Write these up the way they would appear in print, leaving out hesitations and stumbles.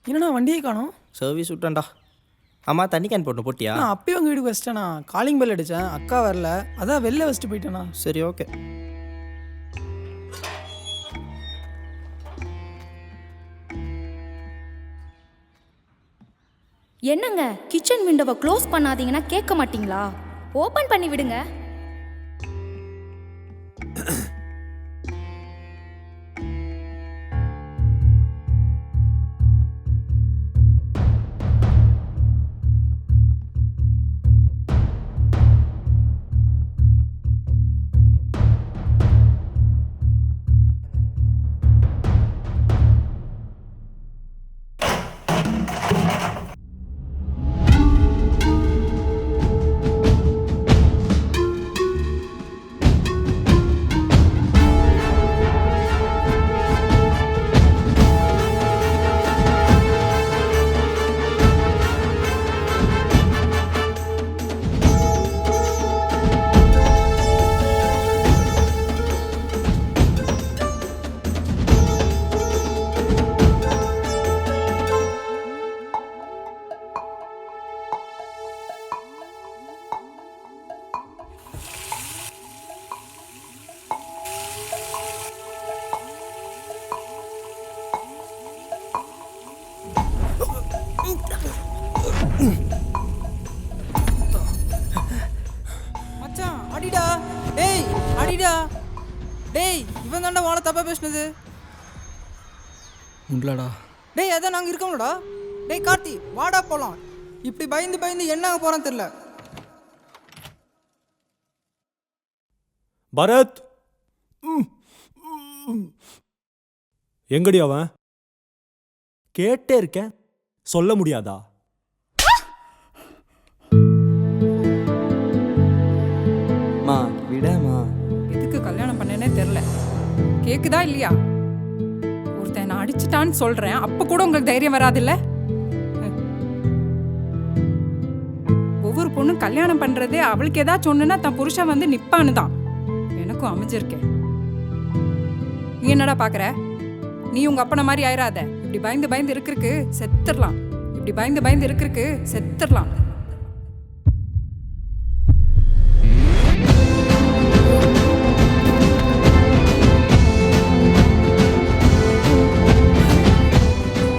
என்னண்ணா வண்டியே காணோம்? சர்வீஸ் விட்டான்டா. ஆமாம், தண்ணி கேன் போட்டு போட்டியா? நான் அப்பயே உங்கள் வீட்டுக்கு வச்சிட்டேண்ணா. காலிங் பெல் அடித்தேன், அக்கா வரல, அதான் வெளில வச்சுட்டு போயிட்டேண்ணா. சரி, ஓகே. என்னங்க, கிச்சன் விண்டோவை க்ளோஸ் பண்ணாதீங்கன்னா கேட்க மாட்டீங்களா? ஓப்பன் பண்ணி விடுங்க. மச்சான் அடிடா. டேய் அடிடா. டேய் இவன் தாண்டா வாழ தப்பா பேசுனது. உங்களடா டேய் அதான் நாங்கள் இருக்கோம்லடா. டேய் கார்த்தி வாடா போகலாம். இப்படி பயந்து பயந்து என்ன ஆக போகிறான்னு தெரில. பரத், எங்கடி அவன்? கேட்டே இருக்கேன், சொல்ல முடியாதா? மா விடமா. எதுக்கு கல்யாணம் பண்ணேனே தெரில. கேக்குதா இல்லையா? ஒருத்தன் நான் அடிச்சிட்டான்னு சொல்றேன், அப்ப கூட உங்களுக்கு தைரியம் வராதுல்ல? ஒவ்வொரு பொண்ணும் கல்யாணம் பண்றதே அவளுக்கு ஏதாச்சும் ஒண்ணுன்னா தன் புருஷன் வந்து நிப்பான்னு தான். எனக்கும் அமைஞ்சிருக்கேன். நீ என்னடா பாக்குற? நீ உங்க அப்பன மாதிரி ஆயிராத. இப்படி பயந்து பயந்து இருக்கிறதுக்கு செத்துடலாம். இப்படி பயந்து பயந்து இருக்கிறதுக்கு செத்துடலாம்.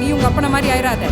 நீ உங்க அப்பன மாதிரி ஆயிராத.